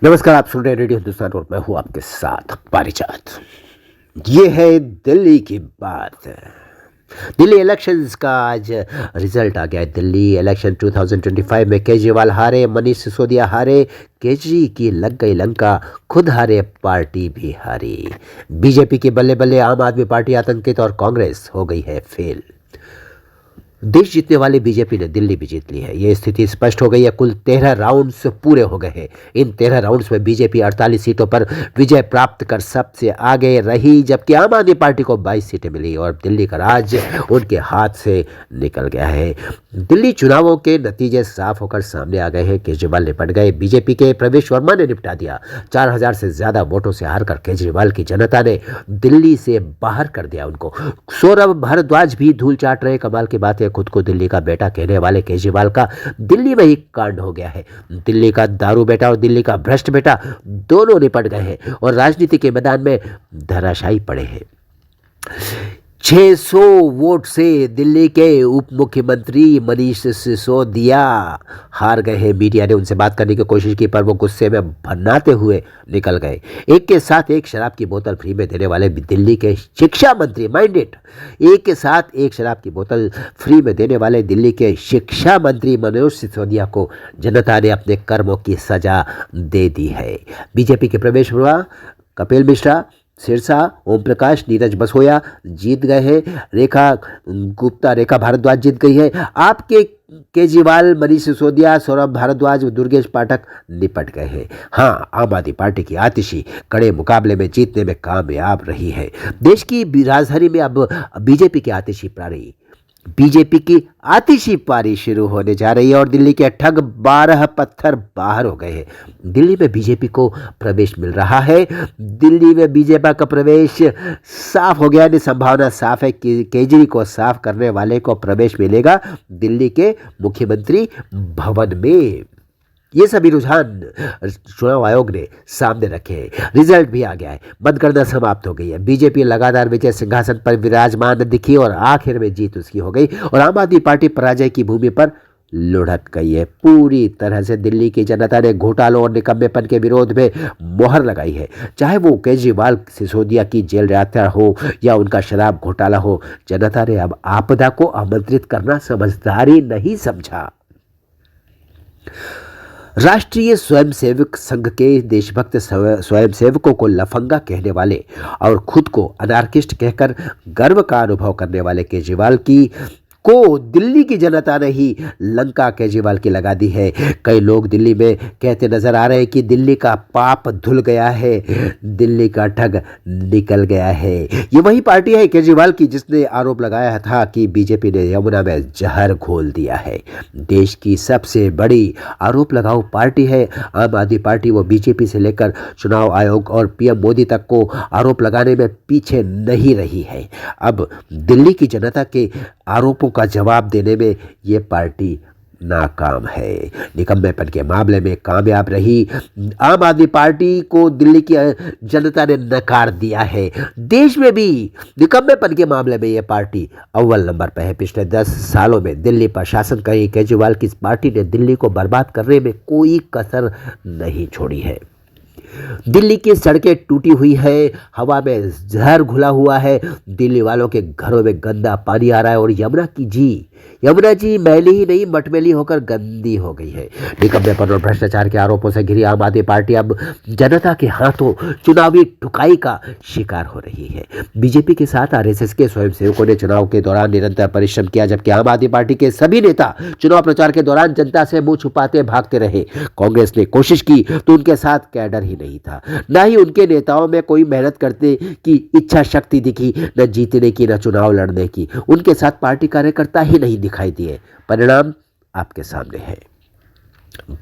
नमस्कार, आप सुन रहे हैं रेडियो हिंदुस्तान और मैं हूं आपके साथ पारिजात। ये है दिल्ली की बात। दिल्ली इलेक्शंस का आज रिजल्ट आ गया है। दिल्ली इलेक्शन 2025 में केजरीवाल हारे, मनीष सिसोदिया हारे, केजरी की लग गई लंका, खुद हारे, पार्टी भी हारी। बीजेपी की बल्ले बल्ले, आम आदमी पार्टी आतंकित और कांग्रेस हो गई है फेल। देश जीतने वाली बीजेपी ने दिल्ली भी जीत ली है। यह स्थिति स्पष्ट हो गई है। कुल 13 राउंड्स पूरे हो गए हैं। इन 13 राउंड्स में बीजेपी 48 सीटों पर विजय प्राप्त कर सबसे आगे रही, जबकि आम आदमी पार्टी को 22 सीटें मिली और दिल्ली का राज उनके हाथ से निकल गया है। दिल्ली चुनावों के नतीजे साफ होकर सामने आ गए हैं। केजरीवाल निपट गए, बीजेपी के प्रवेश वर्मा ने निपटा दिया। 4000 से ज्यादा वोटों से हारकर केजरीवाल की जनता ने दिल्ली से बाहर कर दिया उनको। सौरभ भारद्वाज भी धूल चाट रहे। कमाल की बात है, खुद को दिल्ली का बेटा कहने वाले केजरीवाल का दिल्ली में ही कांड हो गया है। दिल्ली का दारू बेटा और दिल्ली का भ्रष्ट बेटा दोनों निपट गए हैं और राजनीति के मैदान में धराशायी पड़े हैं। 600 वोट से दिल्ली के उप मुख्यमंत्री मनीष सिसोदिया हार गए हैं। मीडिया ने उनसे बात करने की कोशिश की पर वो गुस्से में भन्नाते हुए निकल गए। एक के साथ एक शराब की बोतल फ्री में देने वाले दिल्ली के शिक्षा मंत्री, माइंड इट, एक के साथ एक शराब की बोतल फ्री में देने वाले दिल्ली के शिक्षा मंत्री मनोज सिसोदिया को जनता ने अपने कर्मों की सजा दे दी है। बीजेपी के प्रवेश हुआ, कपिल मिश्रा, सिरसा, ओम प्रकाश, नीरज बसोया जीत गए हैं। रेखा भारद्वाज जीत गई है। आपके केजरीवाल, मनीष सिसोदिया, सौरभ भारद्वाज, दुर्गेश पाठक निपट गए हैं। हाँ, आम आदमी पार्टी की आतिशी कड़े मुकाबले में जीतने में कामयाब रही है। देश की राजधानी में अब बीजेपी की आतिशी पारी शुरू होने जा रही है और दिल्ली के ठग 12 पत्थर बाहर हो गए हैं। दिल्ली में बीजेपी को प्रवेश मिल रहा है। दिल्ली में बीजेपी का प्रवेश साफ हो गया है। संभावना साफ है कि केजरी को साफ करने वाले को प्रवेश मिलेगा दिल्ली के मुख्यमंत्री भवन में। ये सभी रुझान चुनाव आयोग ने सामने रखे हैं। रिजल्ट भी आ गया है। मतगणना समाप्त हो गई है। बीजेपी लगातार विजय सिंहासन पर विराजमान दिखी और आखिर में जीत उसकी हो गई और आम आदमी पार्टी पराजय की भूमि पर लुढ़क गई है। पूरी तरह से दिल्ली की जनता ने घोटालों और निकम्मेपन के विरोध में मोहर लगाई है। चाहे वो केजरीवाल सिसोदिया की जेल यात्रा हो या उनका शराब घोटाला हो, जनता ने अब आपदा को आमंत्रित करना समझदारी नहीं समझा। राष्ट्रीय स्वयंसेवक संघ के देशभक्त स्वयंसेवकों को लफंगा कहने वाले और खुद को अनार्किस्ट कहकर गर्व का अनुभव करने वाले केजरीवाल को दिल्ली की जनता ने ही लंका केजरीवाल की लगा दी है। कई लोग दिल्ली में कहते नजर आ रहे हैं कि दिल्ली का पाप धुल गया है, दिल्ली का ठग निकल गया है। ये वही पार्टी है केजरीवाल की जिसने आरोप लगाया था कि बीजेपी ने यमुना में जहर घोल दिया है। देश की सबसे बड़ी आरोप लगाऊ पार्टी है आम आदमी पार्टी। वो बीजेपी से लेकर चुनाव आयोग और पीएम मोदी तक को आरोप लगाने में पीछे नहीं रही है। अब दिल्ली की जनता के आरोपों का जवाब देने में ये पार्टी नाकाम है। निकम्मेपन के मामले में कामयाब रही आम आदमी पार्टी को दिल्ली की जनता ने नकार दिया है। देश में भी निकम्मेपन के मामले में यह पार्टी अव्वल नंबर पर है। पिछले 10 सालों में दिल्ली पर शासन कर रही केजरीवाल की पार्टी ने दिल्ली को बर्बाद करने में कोई कसर नहीं छोड़ी है। दिल्ली की सड़कें टूटी हुई है, हवा में जहर घुला हुआ है, दिल्ली वालों के घरों में गंदा पानी आ रहा है और यमुना जी मैली ही नहीं मटमैली होकर गंदी हो गई है। निकम्मेपन और भ्रष्टाचार के आरोपों से घिरी आम आदमी पार्टी अब जनता के हाथों चुनावी ठुकाई का शिकार हो रही है। बीजेपी के साथ आरएसएस के स्वयंसेवकों ने चुनाव के दौरान निरंतर परिश्रम किया, जबकि आम आदमी पार्टी के सभी नेता चुनाव प्रचार के दौरान जनता से मुंह छुपाते भागते रहे। कांग्रेस ने कोशिश की तो उनके साथ कैडर ही नहीं था, न ही उनके नेताओं में कोई मेहनत करने की इच्छा शक्ति दिखी, न जीतने की न चुनाव लड़ने की। उनके साथ पार्टी कार्यकर्ता ही नहीं दिखाई दिए। परिणाम आपके सामने है।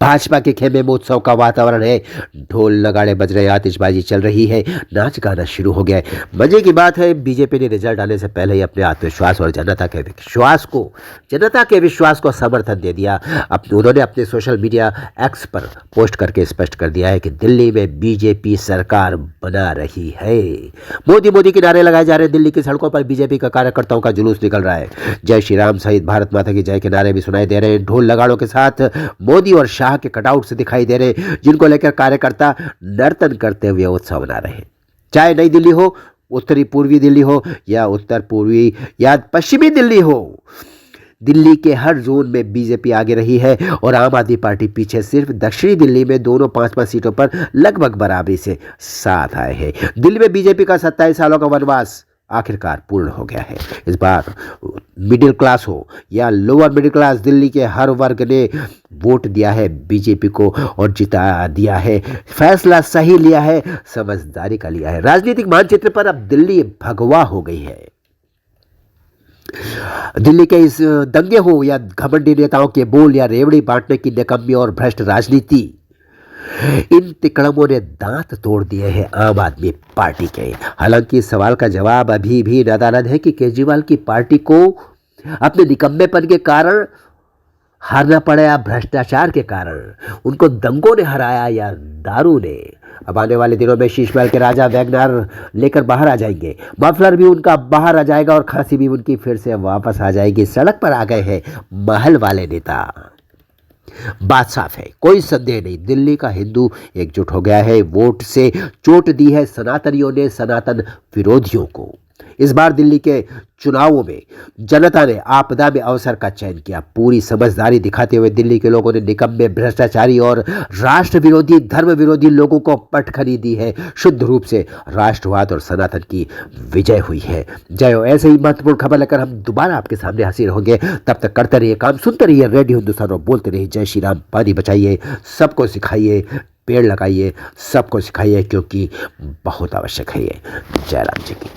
भाजपा के खेमे में उत्सव का वातावरण है। ढोल नगाड़े बज रहे, आतिशबाजी चल रही है, नाच गाना शुरू हो गया है। मजे की बात है, बीजेपी ने रिजल्ट आने से पहले ही अपने आत्मविश्वास और जनता के विश्वास को समर्थन दे दिया। उन्होंने अपने सोशल मीडिया एक्स पर पोस्ट करके स्पष्ट कर दिया है कि दिल्ली में बीजेपी सरकार बना रही है। मोदी के नारे लगाए जा रहे हैं। दिल्ली की सड़कों पर बीजेपी का कार्यकर्ताओं का जुलूस निकल रहा है। जय श्री राम सहित भारत माता की जय के नारे भी सुनाई दे रहे हैं। ढोल नगाड़ों के साथ मोदी और शाह के कटआउट से दिखाई दे रहे, जिनको लेकर कार्यकर्ता नर्तन करते हुए उत्सव मना रहे हैं। चाहे नई दिल्ली हो, उत्तरी पूर्वी दिल्ली हो या उत्तर पूर्वी या पश्चिमी दिल्ली हो, दिल्ली के हर जोन में बीजेपी आगे रही है और आम आदमी पार्टी पीछे। सिर्फ दक्षिणी दिल्ली में दोनों 5-5 सीटों पर लगभग बराबरी से साथ आए हैं। दिल्ली में बीजेपी का 27 सालों का वनवास आखिरकार पूर्ण हो गया है। इस बार मिडिल क्लास हो या लोअर मिडिल क्लास, दिल्ली के हर वर्ग ने वोट दिया है बीजेपी को और जिता दिया है। फैसला सही लिया है, समझदारी का लिया है। राजनीतिक मानचित्र पर अब दिल्ली भगवा हो गई है। दिल्ली के इस दंगे हो या घमंडी नेताओं के बोल या रेवड़ी बांटने की निकम्मी और भ्रष्ट राजनीति, इन तिकड़मों ने दांत तोड़ दिए हैं आम आदमी पार्टी के। हालांकि इस सवाल का जवाब अभी भी नादारद है कि केजरीवाल की पार्टी को अपने निकम्मेपन के कारण हारना पड़ा या भ्रष्टाचार के कारण उनको दंगों ने हराया या दारू ने। अब आने वाले दिनों में शीशमहल के राजा वैगनार लेकर बाहर आ जाएंगे, मफलर भी उनका बाहर आ जाएगा और खांसी भी उनकी फिर से वापस आ जाएगी। सड़क पर आ गए हैं महल वाले नेता। बात साफ है, कोई संदेह नहीं, दिल्ली का हिंदू एकजुट हो गया है। वोट से चोट दी है सनातनियों ने सनातन विरोधियों को। इस बार दिल्ली के चुनावों में जनता ने आपदा में अवसर का चयन किया। पूरी समझदारी दिखाते हुए दिल्ली के लोगों ने निकम्मे, भ्रष्टाचारी और राष्ट्र विरोधी, धर्म विरोधी लोगों को पटखनी दी है। शुद्ध रूप से राष्ट्रवाद और सनातन की विजय हुई है। जय हो। ऐसे ही महत्वपूर्ण खबर लेकर हम दोबारा आपके सामने हाजिर होंगे। तब तक करते रहिए काम, सुनते रहिए रेडियो हिंदुस्तान और बोलते रहिए जय श्री राम। पानी बचाइए, सबको सिखाइए, पेड़ लगाइए, सबको सिखाइए, क्योंकि बहुत आवश्यक है ये। जय राम जी की।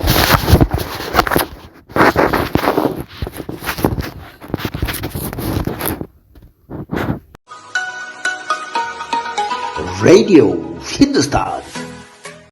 रेडियो हिंदुस्तान।